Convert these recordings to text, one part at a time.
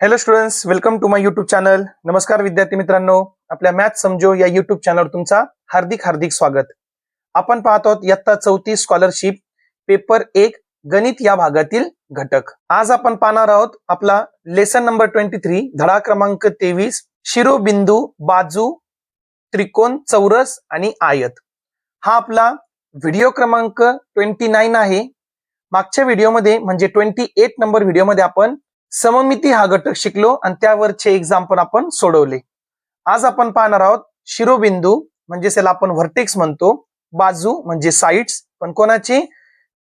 Hello students, welcome to my YouTube channel. नमस्कार विद्यार्थी मित्रांनो, आपल्या मॅथ समजो या युट्यूब चॅनलवर तुमचा हार्दिक हार्दिक स्वागत. आपण पाहत आहोत इयत्ता 34 स्कॉलरशिप पेपर 1 गणित या भागातील घटक. आज आपण पाहणार आहोत आपला लेसन नंबर 23 धडा क्रमांक 23 शिरोबिंदू, बाजू, त्रिकोण, चौरस आणि आयत. हा आपला व्हिडिओ क्रमांक 29 आहे. मागच्या व्हिडिओमध्ये म्हणजे 28 नंबर व्हिडिओमध्ये आपण सममिती हा घटक शिकलो आणि त्यावरचे एक्झाम्पल आपण सोडवले. आज आपण पाहणार आहोत शिरोबिंदू म्हणजे त्याला आपण व्हर्टेक्स म्हणतो, बाजू म्हणजे साइड्स पण कोणाची,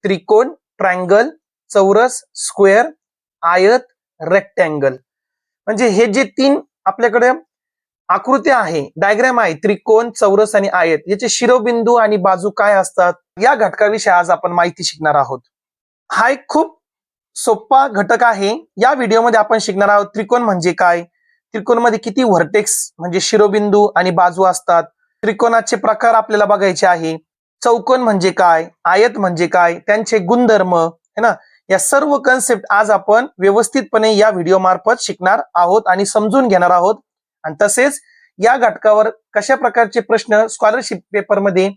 त्रिकोण, ट्रायंगल, चौरस, स्क्वेअर, आयत, रेक्टँगल. म्हणजे हे जे तीन आपल्याकडे आकृत्या आहे, डायग्राम आहे, त्रिकोण, चौरस आणि आयत, याचे शिरोबिंदू आणि बाजू काय असतात या घटकाविषयी आज आपण माहिती शिकणार आहोत. हा एक खूप सोपा घटक आहे. या व्हिडिओमध्ये आपण शिकणार आहोत त्रिकोण म्हणजे काय, त्रिकोणमध्ये किती व्हर्टेक्स म्हणजे शिरोबिंदू आणि बाजू असतात, त्रिकोणाचे प्रकार आपल्याला बघायचे आहे, चौकोन म्हणजे काय, आयत म्हणजे काय, त्यांचे गुणधर्म है ना. या सर्व कन्सेप्ट आज आपण व्यवस्थितपणे या व्हिडिओ मार्फत शिकणार आहोत आणि समजून घेणार आहोत. आणि तसेच या घटकावर कशा प्रकारचे प्रश्न स्कॉलरशिप पेपरमध्ये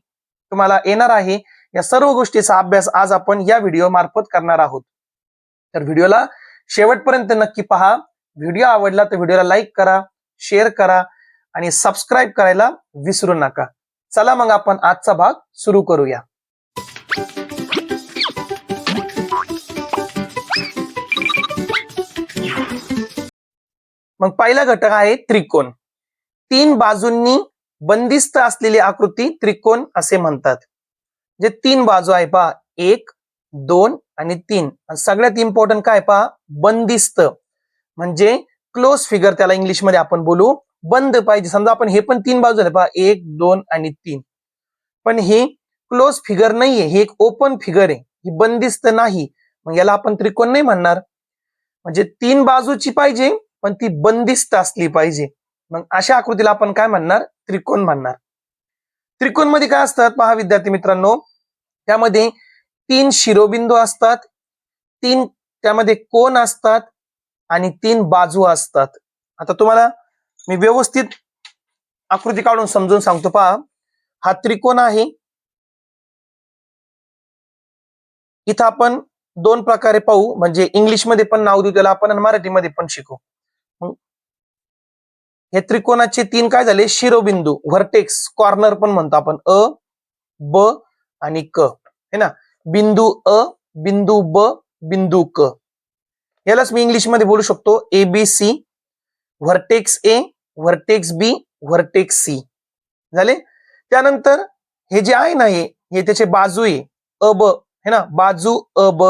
तुम्हाला येणार आहे, या सर्व गोष्टीचा अभ्यास आज आपण या व्हिडिओ मार्फत करणार आहोत. तर व्हिडिओला शेवटपर्यंत नक्की पहा. व्हिडिओ आवडला तर व्हिडिओला लाईक करा, शेअर करा आणि सबस्क्राईब करायला विसरू नका. चला मग आपण आजचा भाग सुरू करूया. मग पहिला घटक आहे त्रिकोण. तीन बाजूंनी बंदिस्त असलेली आकृती त्रिकोण असे म्हणतात. जे तीन बाजू आहे पहा, 1, 2 आणि 3. सगळ्यात इम्पॉर्टंट काय पहा, बंदिस्त म्हणजे क्लोज फिगर त्याला इंग्लिश मध्ये आपण बोलू, बंद पाहिजे. समजा आपण हे पण तीन बाजू झाले पहा, 1, 2 आणि 3, पण हे क्लोज फिगर नाहीये, हे एक ओपन फिगर आहे, ही बंदिस्त नाही. मग याला आपण त्रिकोण नाही म्हणणार. म्हणजे तीन बाजूची पाहिजे पण ती बंदिस्त असली पाहिजे. मग अशा आकृतीला आपण काय म्हणणार, त्रिकोण म्हणणार. त्रिकोण मध्ये काय असतात पहा विद्यार्थी मित्रांनो, त्यामध्ये तीन शिरोबिंदू असतात, तीन त्यामध्ये कोन असतात आणि तीन बाजू असतात. आता तुम्हाला मी व्यवस्थित आकृती काढून समजून सांगतो पहा. हा त्रिकोण आहे. इथं आपण दोन प्रकारे पाहू, म्हणजे इंग्लिश मध्ये पण नाव देऊ त्याला आपण आणि मराठीमध्ये पण शिकू. हे त्रिकोणाचे तीन काय झाले, शिरोबिंदू, व्हर्टेक्स, कॉर्नर पण म्हणतो आपण, अ, ब आणि क है ना. बिंदू अ, बिंदू ब, बिंदू क. यालाच मी इंग्लिश मध्ये बोलू शकतो ABC, व्हर्टेक्स ए, व्हर्टेक्स बी, व्हर्टेक्स सी. झाले. त्यानंतर हे जे आहे ना, हे त्याचे बाजू आहे, अ ब है ना, बाजू अ ब,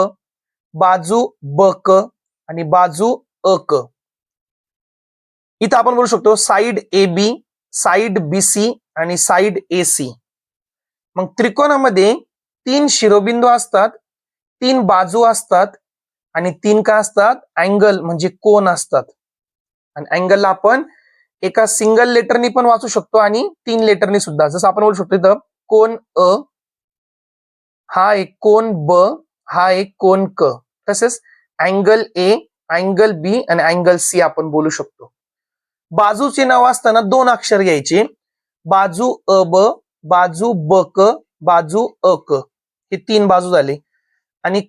बाजू ब क आणि बाजू अ क. इथं आपण बोलू शकतो साइड AB, साइड BC आणि साइड AC. मग त्रिकोणामध्ये तीन शिरोबिंदू असतात, तीन बाजू असतात आणि तीन काय असतात, अँगल म्हणजे कोन असतात. आणि अँगलला आपण एका सिंगल लेटरनी पण वाचू शकतो आणि तीन लेटरनी सुद्धा. जसं आपण बोलू शकतो इथं कोन अ, हा एक कोन ब, हा एक कोन क. तसेच अँगल ए, अँगल बी आणि अँगल सी आपण बोलू शकतो. बाजूचे नाव असताना दोन अक्षर घ्यायचे, बाजू अ ब, बाजू ब क, बाजू अ क. हे तीन बाजू झाले. आणि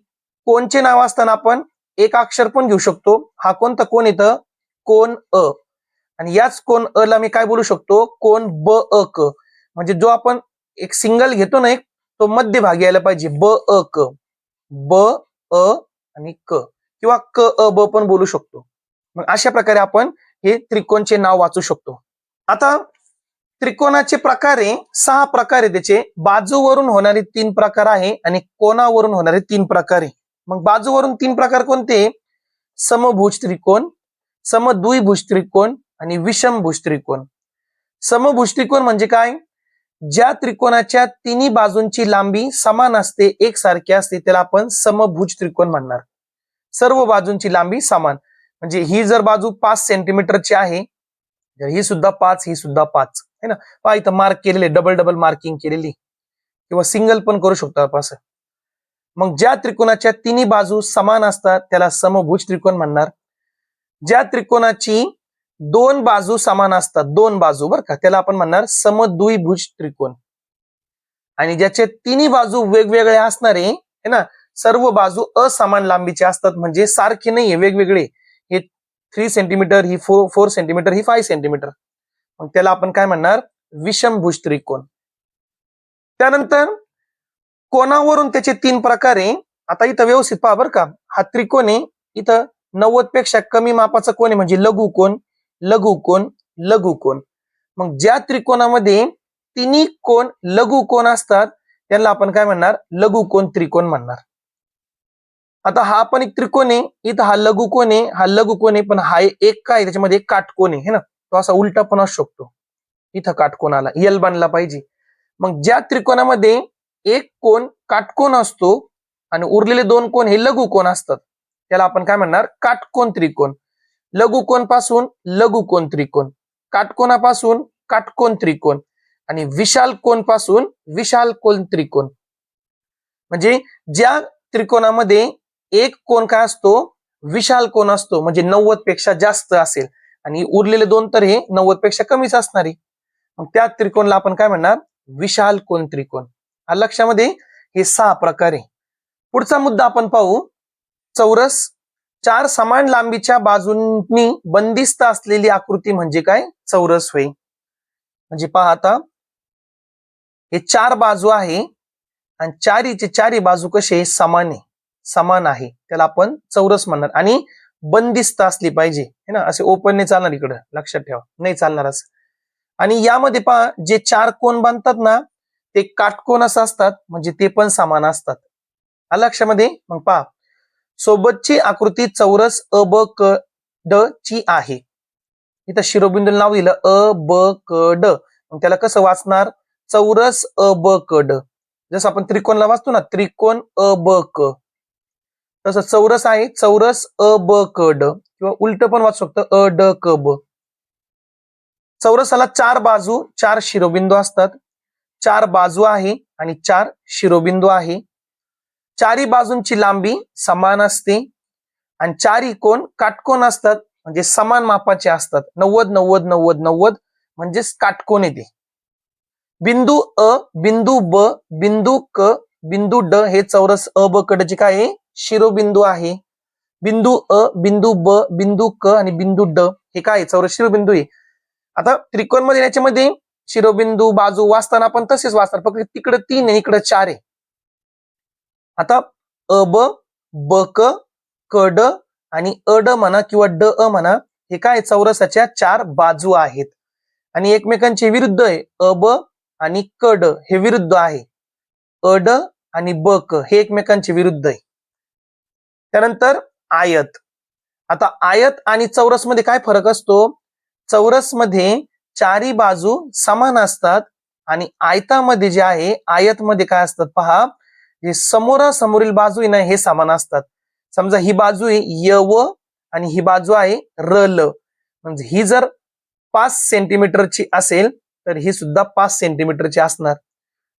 कोणचे नाव असताना आपण एक अक्षर पण घेऊ शकतो. हा कोणता कोण येतं, कोन अ. आणि याच कोन अ ला मी काय बोलू शकतो, कोन ब अ क. म्हणजे जो आपण एक सिंगल घेतो ना, एक तो मध्यभागी यायला पाहिजे, ब अ क, ब अ आणि क, किंवा क अ ब पण बोलू शकतो. मग अशा प्रकारे आपण हे त्रिकोणचे नाव वाचू शकतो. आता त्रिकोणाचे प्रकार आहे, 6 प्रकार आहे त्याचे. बाजूवरून होणारे 3 प्रकार आहे आणि कोणावरून होणारे 3 प्रकार आहे. मग बाजूवरून 3 प्रकार कोणते, समभुज त्रिकोण, समद्विभुज त्रिकोण आणि विषमभुज त्रिकोण. समभुज त्रिकोण म्हणजे काय, ज्या त्रिकोणाच्या तिन्ही बाजूंची लांबी समान असते, एकसारखी असते, त्याला आपण समभुज त्रिकोण म्हणणार. सर्व बाजूंची लांबी समान, म्हणजे ही जर बाजू 5 सेंटीमीटरची आहे, ही सुद्धा 5, ही सुद्धा 5 है ना. पहा इथं मार्क केलेले, डबल डबल मार्किंग केलेली, किंवा सिंगल पण करू शकतो आपण असं. मग ज्या त्रिकोणाच्या तिन्ही बाजू समान असतात त्याला समभुज त्रिकोण म्हणणार. ज्या त्रिकोणाची दोन बाजू समान असतात, दोन बाजू बरं का, त्याला आपण म्हणणार समद्विभुज त्रिकोण. आणि ज्याचे तिन्ही बाजू वेगवेगळ्या असणारे है ना, सर्व बाजू असमान लांबीचे असतात, म्हणजे सारखे नाहीये, वेगवेगळे. हे 3 सेंटीमीटर, ही 4 सेंटीमीटर, ही 5 सेंटीमीटर. मग त्याला आपण काय म्हणणार? विषमभुज त्रिकोण. त्यानंतर कोणावरून त्याचे 3 प्रकार आहे. आता इथं व्यवस्थित पहा बरं का, हा त्रिकोण आहे, इथं 90 पेक्षा कमी मापाचा कोण आहे म्हणजे लघुकोन, लघुकोन, लघुकोन. मग ज्या त्रिकोणामध्ये तिन्ही कोण लघुकोन असतात त्याला आपण काय म्हणणार? लघुकोन त्रिकोण म्हणणार. आता हा पण एक त्रिकोण आहे, इथं हा लघुकोन आहे, हा लघुकोन आहे, पण हा एक काय त्याच्यामध्ये काटकोन आहे ना, तो असा उलटा पण असू शकतो. इथं काटकोन आला, यल बनला पाहिजे. मग ज्या त्रिकोणामध्ये एक कोण काटकोन असतो आणि उरलेले 2 कोण हे लघुकोन असतात त्याला आपण काय म्हणणार? काटकोन त्रिकोण. लघुकोन पासून लघुकोन त्रिकोण, काटकोनापासून काटकोन त्रिकोण आणि विशाल कोन पासून विशाल कोन त्रिकोण. म्हणजे ज्या त्रिकोणामध्ये एक कोण काय असतो? विशाल कोन असतो, म्हणजे 90 पेक्षा जास्त असेल आणि उरलेले 2 तर हे 90 पेक्षा कमीच असणार आहे. मग त्या त्रिकोणाला आपण काय म्हणणार? विशाल कोन त्रिकोण. लक्षामध्ये हे 6 प्रकार आहे. पुढचा मुद्दा आपण पाहू. चौरस. 4 समान लांबीच्या बाजूंनी बंदिस्त असलेली आकृती म्हणजे काय? चौरस होय. म्हणजे पहा आता, हे 4 बाजू आहे आणि चारी बाजू कसे समान आहे, समान आहे, त्याला आपण चौरस म्हणणार. आणि बंदिस्त असली पाहिजे है ना, असे ओपन नाही चालणार, इकडं लक्षात ठेवा, नाही चालणार असं. आणि यामध्ये पहा, जे 4 कोण बांधतात ना ते काटकोन असं असतात, म्हणजे ते पण समान असतात. लक्षामध्ये. मग पहा, सोबतची आकृती चौरस अ ब क ड ची आहे. इथं शिरोबिंदू नाव दिलं अ ब क ड, मग त्याला कसं वाचणार? चौरस अ ब क ड. जसं आपण त्रिकोणला वाचतो ना, त्रिकोण अ ब क, तसं चौरस आहे, चौरस अ ब क ड, किंवा उलट पण वाचू शकतं अ ड क ब. चौरसाला 4 बाजू 4 शिरोबिंदू असतात. 4 बाजू आहे आणि 4 शिरोबिंदू आहे. चारी बाजूंची लांबी समान असते आणि चारी कोण काटकोन असतात, म्हणजे समान मापाचे असतात. 90 90 90 90 म्हणजेच काटकोन येते. बिंदू अ, बिंदू ब, बिंदू क, बिंदू ड हे चौरस अ ब क ड चे काय आहे? शिरोबिंदू आहे. बिंदू अ, बिंदू ब, बिंदू क आणि बिंदू ड हे काय? चौरस शिरोबिंदू आहे. आता त्रिकोण मध्ये याच्यामध्ये शिरोबिंदू बाजू वाचताना आपण तसेच वाचणार, फक्त तिकडे 3 आहे, इकडे 4 आहे. आता अ ब, ब क, क ड आणि अ ड म्हणा किंवा ड अ म्हणा, हे काय? चौरसाच्या 4 बाजू आहेत आणि एकमेकांचे विरुद्ध आहे. अ ब आणि क ड हे विरुद्ध आहे. अ ड आणि ब क हे एकमेकांचे विरुद्ध आहे. त्यानंतर आयत. आता आयत आणि चौरस मध्ये काय फरक असतो? चौरस मध्ये चारी बाजू समान असतात आणि आयतामध्ये जे आहे, आयत मध्ये काय असतात पहा, जे समोरासमोरील बाजू आहे ना हे समान असतात. समजा ही बाजू आहे य व आणि ही बाजू आहे र ल, म्हणजे ही जर 5 सेंटीमीटरची असेल तर ही सुद्धा 5 सेंटीमीटरची असणार,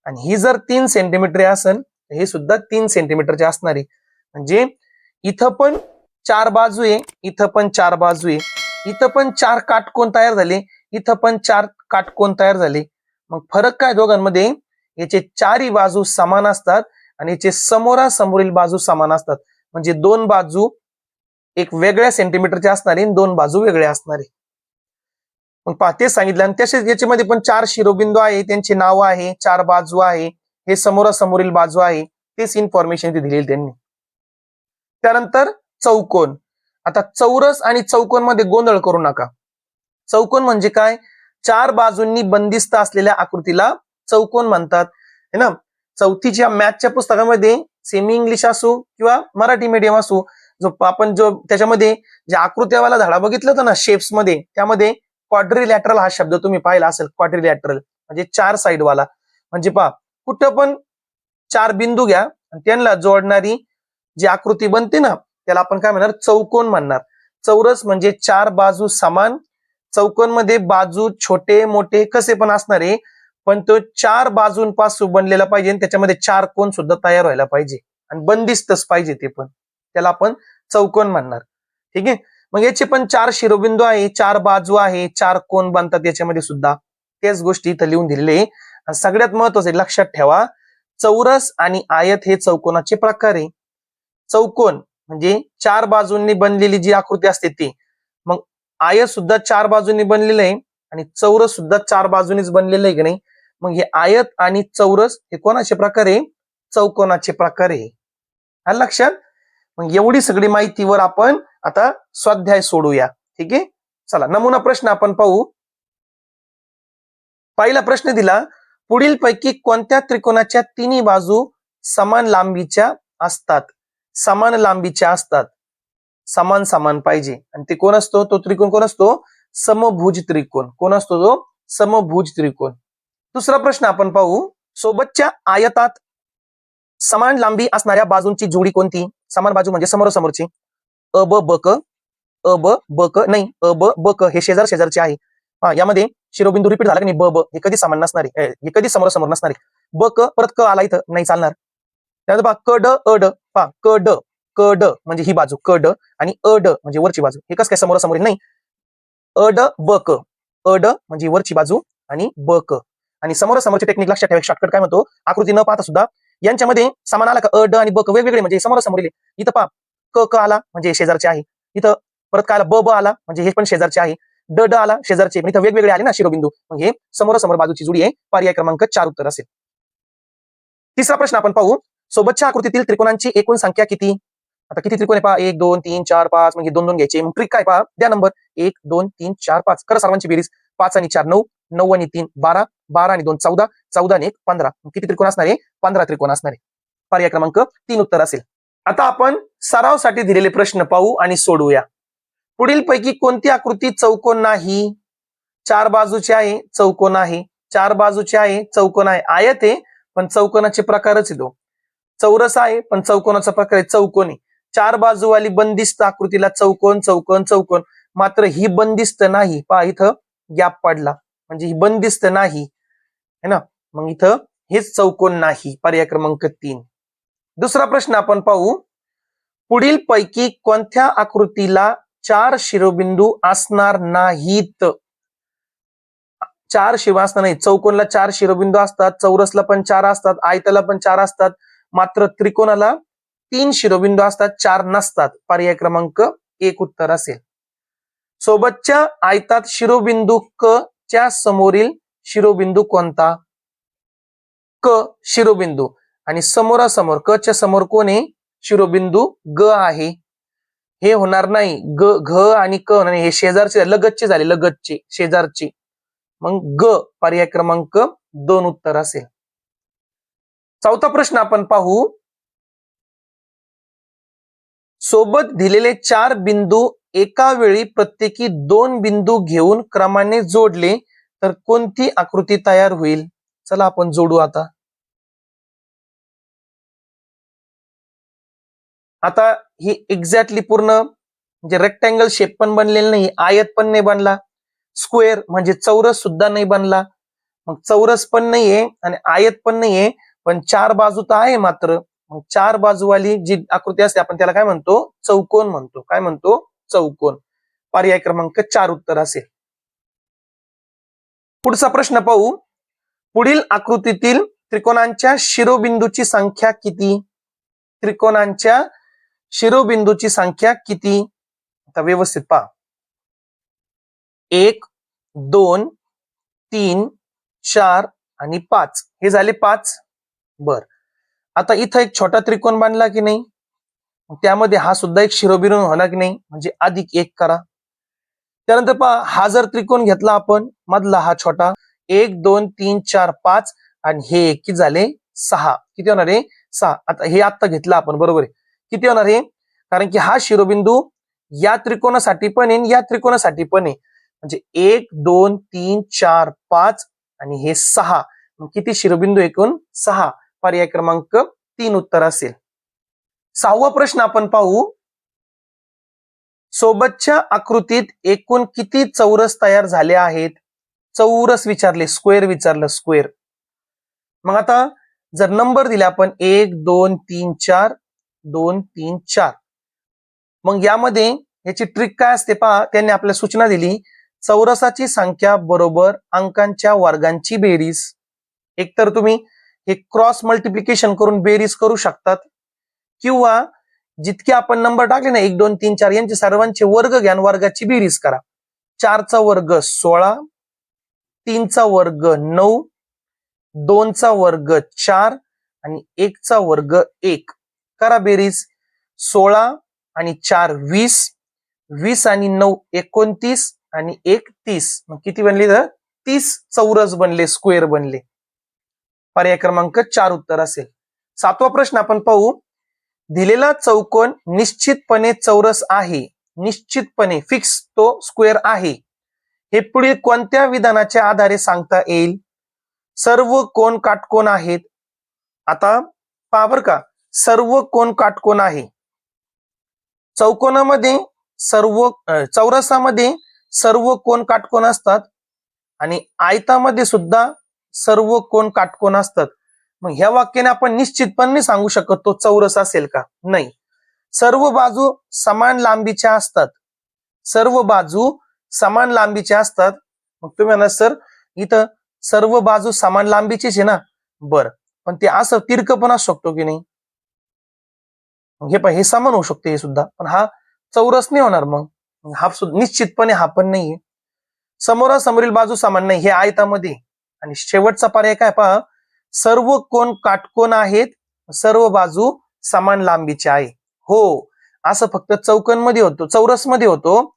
आणि ही जर 3 सेंटीमीटर असेल तर ही सुद्धा 3 सेंटीमीटरची असणार आहे. म्हणजे इथं पण 4 बाजू आहे, इथं पण 4 बाजू आहे, इथं पण 4 काटकोन तयार झाले, इथं पण 4 काटकोन तयार झाले. मग फरक काय दोघांमध्ये? याचे 4ही बाजू समान असतात आणि याचे समोरासमोरील बाजू समान असतात, म्हणजे 2 बाजू एक वेगळ्या सेंटीमीटरचे असणारे आणि 2 बाजू वेगळ्या असणारे. मग पहा, ते सांगितलं. आणि तसेच याच्यामध्ये पण 4 शिरोबिंदू आहे, त्यांची नाव आहे, 4 बाजू आहे, हे समोरासमोरील बाजू आहे, तेच इन्फॉर्मेशन दिलेली त्यांनी. त्यानंतर चौकोन. आता चौरस आणि चौकोन मध्ये गोंधळ करू नका. चौकोन म्हणजे काय? 4 बाजूंनी बंदिस्त असलेल्या आकृतीला चौकोन म्हणतात, है ना. चौथीच्या मॅथच्या पुस्तकामध्ये सेमी इंग्लिश असो किंवा मराठी मीडियम असो, जो त्याच्यामध्ये जे आकृत्यावाला धडा बघितलं होतं ना शेप्स मध्ये, त्यामध्ये क्वाड्रिलॅटरल हा शब्द तुम्ही पाहिला असेल. क्वाड्रिलॅटरल म्हणजे 4 साइड वाला. म्हणजे पहा, कुठं पण 4 बिंदू घ्या आणि त्यांना जोडणारी जी आकृती बनते ना त्याला आपण काय म्हणणार? चौकोन म्हणणार. चौरस म्हणजे 4 बाजू समान, चौकोन मध्ये बाजू छोटे मोठे कसे पण असणारे, पण तो 4 बाजूंपासून बनलेला पाहिजे आणि त्याच्यामध्ये 4 कोन सुद्धा तयार व्हायला पाहिजे आणि बंदिस्तच पाहिजे ते पण, त्याला आपण चौकोन म्हणणार. ठीक आहे. मग याचे पण 4 शिरोबिंदू आहे, 4 बाजू आहे, 4 कोन बनतात याच्यामध्ये सुद्धा. त्याच गोष्टी इथं लिहून दिलेले आहे. सगळ्यात महत्वाचं आहे, लक्षात ठेवा, चौरस आणि आयत हे चौकोनाचे प्रकार आहे. चौकोन म्हणजे 4 बाजूंनी बनलेली जी आकृती असते ती. मग आयत सुद्धा 4 बाजूंनी बनलेलं आहे आणि चौरस सुद्धा 4 बाजूंनीच बनलेलं आहे की नाही. मग हे आयत आणि चौरस हे कोणाचे प्रकार आहे? चौकोनाचे प्रकार आहे. आलं लक्षात? मग एवढी सगळी माहितीवर आपण आता स्वाध्याय सोडूया. ठीक आहे, चला नमुना प्रश्न आपण पाहू. पहिला प्रश्न दिला, पुढील पैकी कोणत्या त्रिकोणाच्या तिन्ही बाजू समान लांबीच्या असतात? समान लांबीच्या असतात, समान समान पाहिजे. आणि ते कोण असतो? तो त्रिकोण कोण असतो? समभुज त्रिकोण. कोण असतो तो? समभुज त्रिकोण. दुसरा प्रश्न आपण पाहू, सोबतच्या आयतात समान लांबी असणाऱ्या बाजूंची जोडी कोणती? समान बाजू म्हणजे समोरासमोरची. अ ब ब क, अ ब ब क नाही, अ ब ब क हे शेजार शेजारचे आहे. यामध्ये शिरोबिंदू रिपीट झाला की नाही, ब ब हे कधी समान नसणार आहे, हे कधी समोरासमोर नसणार आहे. ब क परत क आला इथं नाही चालणार. त्यानंतर पहा क ड अ ड, पहा क ड म्हणजे ही बाजू क ड आणि अ ड म्हणजे वरची बाजू. हे कसं काय समोरासमोर नाही? अ ड ब क, अ ड म्हणजे वरची बाजू आणि ब क. आणि समोरासमोरची टेक्निक लक्षात ठेवा, शॉर्टकट काय म्हणतो, आकृती न पाहता सुद्धा यांच्यामध्ये समान आला का अ ड आणि ब क वेगवेगळे म्हणजे समोरासमोर. इथं पहा क क आला म्हणजे शेजारचे आहे. इथं परत काय आला? ब ब आला म्हणजे हे पण शेजारचे आहे. ड ड आला शेजारचे, पण इथं वेगवेगळे आले ना शिरोबिंदू. मग हे समोरासमोर बाजूची जोडी आहे. पर्याय क्रमांक 4 उत्तर असेल. तिसरा प्रश्न आपण पाहू, सोबतच्या आकृतीतील त्रिकोणांची एकूण संख्या किती? आता किती त्रिकोण आहे पहा, 1 2 3 4 5, म्हणजे 2 2 घ्यायचे. मग ट्रिक काय पहा, द्या नंबर 1 2 3 4 5, करा सर्वांची बेरीज. 5 आणि 4 9, 9 आणि 3 12, 12 आणि 2 14, 14 आणि 1 15. किती त्रिकोण असणार आहे? 15 त्रिकोण असणार आहे. पर्याय क्रमांक 3 उत्तर असेल. आता आपण सरावसाठी दिलेले प्रश्न पाहू आणि सोडवूया. पुढील पैकी कोणती आकृती चौकोन नाही? 4 बाजूची आहे, चौकोन आहे. 4 बाजूची आहे, चौकोन आहे. आयत आहे पण चौकोनाचे प्रकारच आहे तो. चौरस आहे पण चौकोनाचा प्रकार आहे, चौकोन आहे. 4 बाजूवाली बंदिस्त आकृतीला चौकोन चौकोन चौकोन, मात्र ही बंदिस्त नाही. पहा इथं गॅप पडला म्हणजे ही बंदिस्त नाही है ना. मग इथं हेच चौकोन नाही. पर्याय क्रमांक 3. दुसरा प्रश्न आपण पाहू, पुढील पैकी कोणत्या आकृतीला 4 शिरोबिंदू असणार नाहीत? 4 शिवा असणार नाही. चौकोनला 4 शिरोबिंदू असतात, चौरसला पण 4 असतात, आयताला पण 4 असतात, मात्र त्रिकोणाला 3 शिरोबिंदू असतात, 4 नसतात. पर्याय क्रमांक 1 उत्तर असेल. सोबतच्या आयतात शिरोबिंदू क च्या समोरील शिरोबिंदू कोणता? क शिरोबिंदू आणि समोरासमोर क च्या समोर कोण आहे? शिरोबिंदू ग आहे. हे होणार नाही. ग घ आणि क आणि हे शेजारचे लगतचे झाले, लगतचे शेजारचे. मग ग पर्याय क्रमांक 2 उत्तर असेल. चौथा प्रश्न आपण पाहू, सोबत दिलेले 4 बिंदू एका वेळी प्रत्येकी 2 बिंदू घेऊन क्रमाने जोडले तर कोणती आकृती तयार होईल? चला आपण जोडू आता. आता ही एक्झॅक्टली पूर्ण म्हणजे रेक्टँगल शेप पण बनलेला नाही, आयत पण नाही बनला, स्क्वेअर म्हणजे चौरस सुद्धा नाही बनला. मग चौरस पण नाहीये आणि आयत पण नाहीये, पण 4 बाजू तर आहे मात्र. मग 4 बाजूवाली जी आकृती असते आपण त्याला काय म्हणतो? चौकोन म्हणतो. काय म्हणतो? चौकोन. पर्याय क्रमांक 4 उत्तर असेल. पुढचा प्रश्न पाहू, पुढील आकृतीतील त्रिकोणांच्या शिरोबिंदूची संख्या किती? त्रिकोणांच्या शिरोबिंदूची संख्या किती? आता व्यवस्थित पहा. 1 2 3 4 आणि 5, हे झाले 5. बर, आता इथं एक छोटा त्रिकोण बांधला की नाही, त्यामध्ये हा सुद्धा एक शिरोबिंदू होणार की नाही, म्हणजे अधिक 1 करा. त्यानंतर पहा, हा जर त्रिकोण घेतला आपण मधला हा छोटा, 1 2 3 4 5 आणि हे किती झाले? 6. किती होणार आहे? 6. आता हे आत्ता घेतलं आपण, बरोबर आहे. किती होणार आहे? कारण की हा शिरोबिंदू या त्रिकोणासाठी पण आहे, या त्रिकोणासाठी पण आहे. म्हणजे 1 2 3 4 5 आणि हे 6. किती शिरोबिंदू? एकूण 6. पर्याय क्रमांक 3 उत्तर असेल. 6वा प्रश्न आपण पाहू, सोबतच्या आकृतीत एकूण किती चौरस तयार झाले आहेत? चौरस विचारले, स्क्वेअर विचारलं, स्क्वेअर. मग आता जर नंबर दिले आपण 1 2 3 4 2 3 4, मग यामध्ये याची ट्रिक काय असते पहा, त्यांनी आपल्याला सूचना दिली, चौरसाची संख्या बरोबर अंकांच्या वर्गांची बेरीज. एकतर तुम्ही हे क्रॉस मल्टिप्लिकेशन करून बेरीज करू शकतात, किंवा जितके आपण नंबर टाकले ना 1 2 3 4 यांचे सर्वांचे वर्ग घ्या, वर्गाची बेरीज करा. 4चा वर्ग 16, 3चा वर्ग 9, 2चा वर्ग 4 आणि 1चा वर्ग 1. करा बेरीज. 16 आणि 4 20, 20 आणि 9 29 आणि 1 30. मग किती बनले तर 30 चौरस बनले, स्क्वेअर बनले. पर्याय क्रमांक 4 उत्तर असेल. 7वा प्रश्न आपण पाहू. दिलेला चौकोन निश्चितपणे चौरस आहे, निश्चितपणे फिक्स तो स्क्वेअर आहे, हे पुढील कोणत्या विधानाच्या आधारे सांगता येईल? सर्व कोण काटकोन आहेत. आता पहा बरं का, सर्व कोण काटकोन आहे. चौकोनामध्ये चौरसामध्ये सर्व कोण काटकोन असतात आणि आयतामध्ये सुद्धा सर्व कोण काटकोन असतात. मग ह्या वाक्याने आपण निश्चितपणे सांगू शकत तो चौरस असेल का? नाही. सर्व बाजू समान लांबीच्या असतात, सर्व बाजू समान लांबीच्या असतात. मग तुम्ही म्हणा सर इथं सर्व बाजू समान लांबीचीच आहे ना. बरं, पण ते असं तिरक पण असू शकतो की नाही? हे समान होऊ शकते हे सुद्धा, पण हा चौरस नाही होणार. मग हा निश्चितपणे हा पण नाहीये. समोरासमोरील बाजू समान नाही, हे आयतामध्ये. आणि शेवटचा पर्याय काय पहा, सर्व कोण काटकोन आहेत, सर्व बाजू समान लांबीच्या आहे. हो, असं फक्त चौकोनमध्ये होतो, चौरसमध्ये होतो.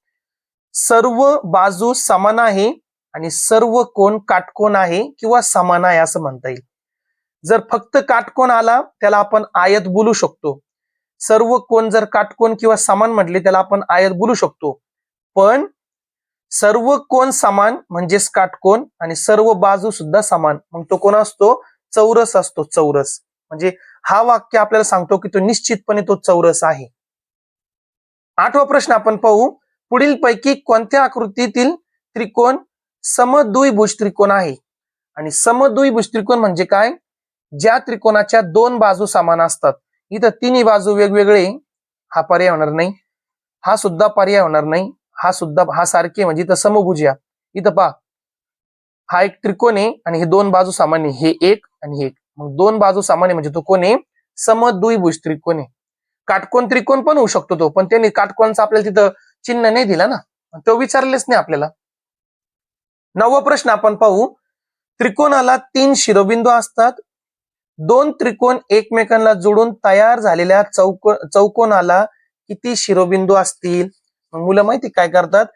सर्व बाजू समान आहे आणि सर्व कोण काटकोन आहे किंवा समान आहे असं म्हणता येईल. जर फक्त काटकोन आला त्याला आपण आयत बोलू शकतो. सर्व कोण जर काटकोन किंवा समान म्हटले त्याला आपण आयत बोलू शकतो. पण सर्व कोण समान म्हणजेच काटकोन आणि सर्व बाजू सुद्धा समान, मग तो कोण असतो? चौरस असतो, चौरस. म्हणजे हा वाक्य आपल्याला सांगतो की तो निश्चितपणे तो चौरस आहे. 8वा प्रश्न आपण पाहू. पुढील पैकी कोणत्या आकृतीतील त्रिकोण समद्विभुज त्रिकोण आहे? आणि समद्विभुज त्रिकोण म्हणजे काय? ज्या त्रिकोणाच्या 2 बाजू समान असतात. इथं तिन्ही बाजू वेगवेगळे, हा पर्याय होणार नाही, हा सुद्धा पर्याय होणार नाही, हा सुद्धा, हा सारखे म्हणजे इथं समभुज. इथं पहा, हा एक त्रिकोण आहे आणि हे 2 बाजू समान आहे, हे एक आणि हे एक. मग 2 बाजू समान आहे म्हणजे तो कोण आहे? समद्विभुज त्रिकोण आहे. काटकोन त्रिकोण पण होऊ शकतो तो, पण त्यांनी काटकोनचा आपल्याला तिथं चिन्ह नाही दिला ना, तो विचारलेच नाही आपल्याला. 9वा प्रश्न आपण पाहू. त्रिकोणाला 3 शिरोबिंदू असतात. 2 त्रिकोण एकमेकांना जोडून तयार झालेल्या चौकोनाला किती शिरोबिंदू असतील? मग मुलं माहिती काय करतात,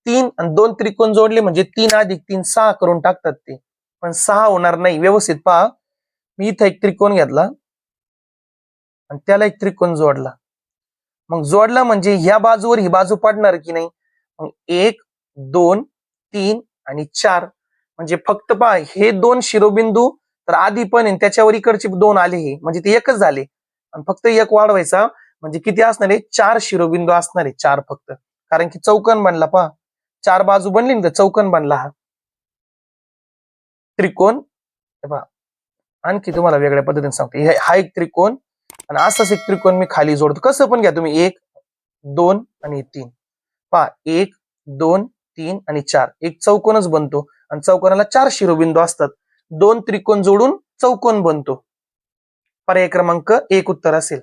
3 आणि 2 त्रिकोण जोडले म्हणजे 3 अधिक 3 6 करून टाकतात ते, पण 6 होणार नाही. व्यवस्थित पहा, मी इथं एक त्रिकोण घेतला आणि त्याला एक त्रिकोण जोडला. मग जोडला म्हणजे ह्या बाजूवर ही बाजू पडणार की नाही? मग 1 2 3 आणि 4 म्हणजे फक्त पहा, हे 2 शिरोबिंदू तर आधी पण आहे, त्याच्यावर इकडचे 2 आले, हे म्हणजे ते एकच झाले. आणि फक्त एक वाढवायचा म्हणजे किती असणार आहे? 4 शिरोबिंदू असणार आहे, 4 फक्त. कारण की चौकोन बनला, पहा 4 बाजू बनली ना, चौकोन बनला हा त्रिकोण. पहा आणखी तुम्हाला वेगळ्या पद्धतीने सांगतो. हा एक त्रिकोण आणि असाच एक त्रिकोण मी खाली जोडतो. कसं पण घ्या तुम्ही, 1 2 आणि 3. पहा 1 2 3 आणि 4, एक चौकोनच बनतो आणि चौकोनाला 4 शिरोबिंदू असतात. 2 त्रिकोण जोडून चौकोन बनतो. पर्याय क्रमांक 1 उत्तर असेल.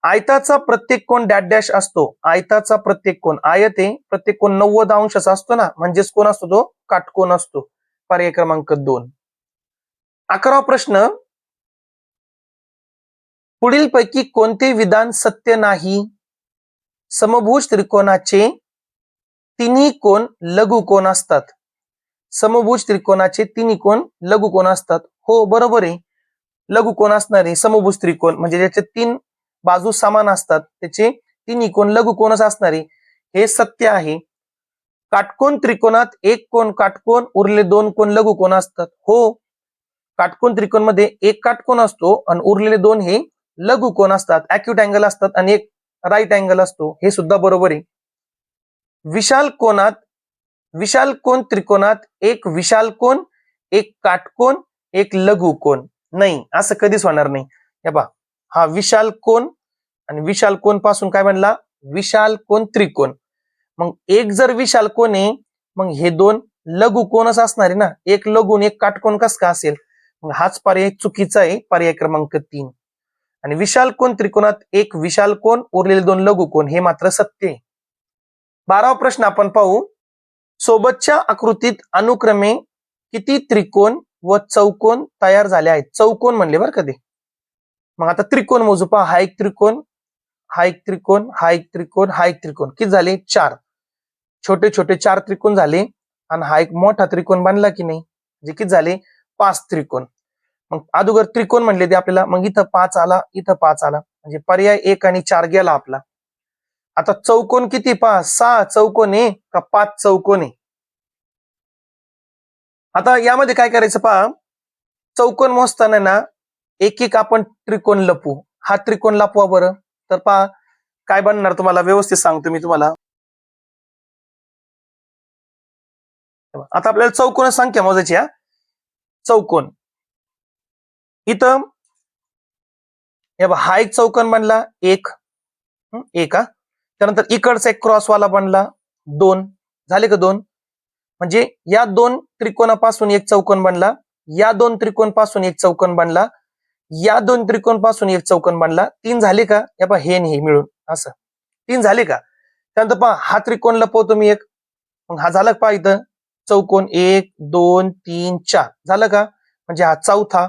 आयताचा प्रत्येक कोण डॅश डॅश असतो. आयताचा प्रत्येक कोण, आयत आहे, प्रत्येक कोण 90 अंशाचा असतो ना, म्हणजेच कोण असतो तो? काटकोन असतो. पर्याय क्रमांक 2. 11वा प्रश्न. पुढील पैकी कोणते विधान सत्य नाही? समभुज त्रिकोणाचे तिन्ही कोण लघुकोन असतात. समभुज त्रिकोणाचे तिन्ही कोण लघुकोन असतात. हो, बरोबर आहे, लघुकोन असणारे समभुज त्रिकोण म्हणजे ज्याचे 3 बाजू समान असतात त्याचे तिन्ही कोण लघुकोनच असणारे, हे सत्य आहे. काटकोन त्रिकोणात एक कोण काटकोन, उरले 2 कोण लघुकोन असतात. हो, काटकोन त्रिकोण मध्ये एक काटकोन असतो आणि उरलेले 2 हे लघुकोन असतात, अॅक्यूट अँगल असतात आणि एक राईट अँगल असतो, हे सुद्धा बरोबर आहे. विशाल कोण त्रिकोणात एक विशाल कोण, एक काटकोन, एक लघुकोन नाही, असं कधीच होणार नाही. हे पहा, हा विशाल कोण आणि विशाल कोण पासून काय बनला? विशाल कोण त्रिकोण. मग एक जर विशाल कोण आहे मग हे दोन लघु कोणच असणार आहे ना. एक लघु एक काटकोन कस का असेल. मग हाच पर्याय चुकीचा आहे, पर्याय क्रमांक 3. आणि विशाल कोण त्रिकोणात एक विशाल कोण उरलेले दोन लघु कोण हे मात्र सत्य आहे. 12वा प्रश्न आपण पाहू. सोबतच्या आकृतीत अनुक्रमे किती त्रिकोण व चौकोन तयार झाले आहेत. चौकोन म्हणले बरं का ते. मग आता त्रिकोण मोजू पहा. हा एक त्रिकोण, हा एक त्रिकोण, हा एक त्रिकोण, हा एक त्रिकोण. किती झाले 4. छोटे छोटे 4 त्रिकोण झाले आणि हा एक मोठा त्रिकोण बनला की नाही. जे किती झाले 5 त्रिकोण. मग अगोदर त्रिकोण म्हणले ते आपल्याला. मग इथं 5 आला, इथं 5 आला, म्हणजे पर्याय 1 आणि 4 गेला आपला. आता चौकोन किती पहा. 6 चौकोन आहे का 5 चौकोन आहे. आता यामध्ये काय करायचं पहा. चौकोन मोजताना ना एक एक आपण त्रिकोण लपवू. हा त्रिकोण लपवा बरं. तर पहा काय बनणार तुम्हाला व्यवस्थित सांगतो मी तुम्हाला. आता आपल्याला चौकोन संख्या मोजायची. हा चौकोन इथं हा एक चौकोन बनला 1, एक. त्यानंतर इकडचा एक क्रॉसवाला बनला 2. झाले का 2. म्हणजे या 2 त्रिकोणापासून एक चौकोन बनला, या 2 त्रिकोण पासून एक चौकोन बनला, या 2 त्रिकोण पासून एक चौकोन बनला. 3 झाले का. हे आणि हे मिळून असं 3 झाले का. त्यानंतर पहा हा त्रिकोण लपवतो मी एक. मग हा झाला पहा इथं चौकोन 1 2 3 4 झालं का. म्हणजे हा चौथा.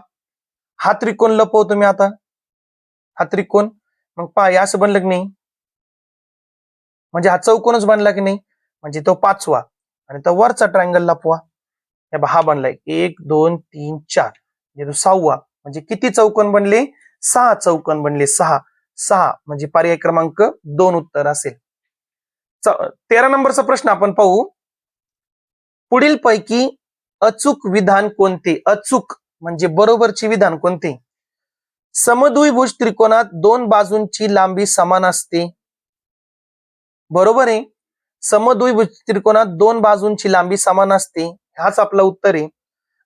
हा त्रिकोण लपवतो मी आता. हा त्रिकोण. मग पहा असं बनलं की नाही. म्हणजे हा चौकोनच बनला की नाही. म्हणजे तो 5वा. आणि तो वरचा ट्रायंगल लपवा. हा बनलाय 1 2 3 4. म्हणजे तो 6वा. म्हणजे किती चौकोन बनले 6 चौकोन बनले. 6 म्हणजे पर्याय क्रमांक 2 उत्तर असेल. 13 नंबरचा प्रश्न आपण पाहू. पुढील पैकी अचूक विधान कोणते. अचूक म्हणजे बरोबरचे विधान कोणते. समद्विभुज त्रिकोणात 2 बाजूंची लांबी समान असते. बरोबर आहे. समद्विभुज त्रिकोणात 2 बाजूंची लांबी समान असते. हाच आपला उत्तर आहे.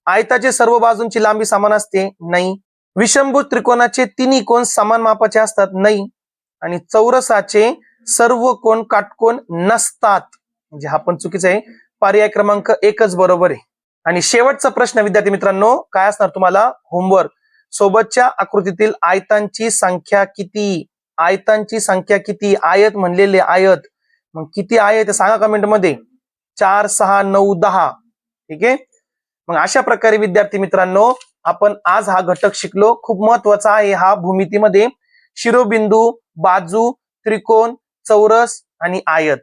आयताचे सर्व बाजूंची लांबी समान असते. नाही. विषमभुज त्रिकोणाचे तिन्ही कोण समान मापाचे असतात. नाही. आणि चौरसाचे सर्व कोण काटकोन नसतात. म्हणजे हा पण चुकीचा आहे. पर्याय क्रमांक 1च बरोबर आहे. आणि शेवटचा प्रश्न विद्यार्थी मित्रांनो काय असणार तुम्हाला होमवर्क. सोबतच्या आकृतीतील आयतांची संख्या किती. आयतांची संख्या किती. आयत म्हणलेले आयत. मग किती आयत सांगा कमेंट मध्ये. 4 6 9 10. ठीक आहे. मग अशा प्रकारे विद्यार्थी मित्रांनो आपण आज हा घटक शिकलो. खूप महत्वाचा आहे हा भूमितीमध्ये. शिरोबिंदू, बाजू, त्रिकोण, चौरस आणि आयत.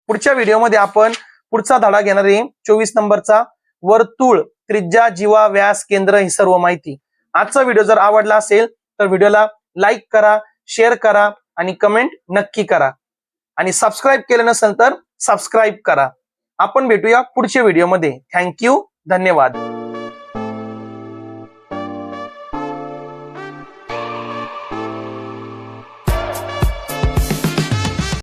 पुढच्या व्हिडिओमध्ये आपण पुढचा धडा घेणार आहे 24 नंबरचा. वर्तुळ, त्रिज्या, जीवा, व्यास, केंद्र ही सर्व माहिती. आजचा व्हिडिओ जर आवडला असेल तर व्हिडिओला लाईक करा, शेअर करा आणि कमेंट नक्की करा. आणि सबस्क्राईब केलं नसेल तर सबस्क्राईब करा. आपण भेटूया पुढच्या व्हिडिओमध्ये. थँक्यू. धन्यवाद.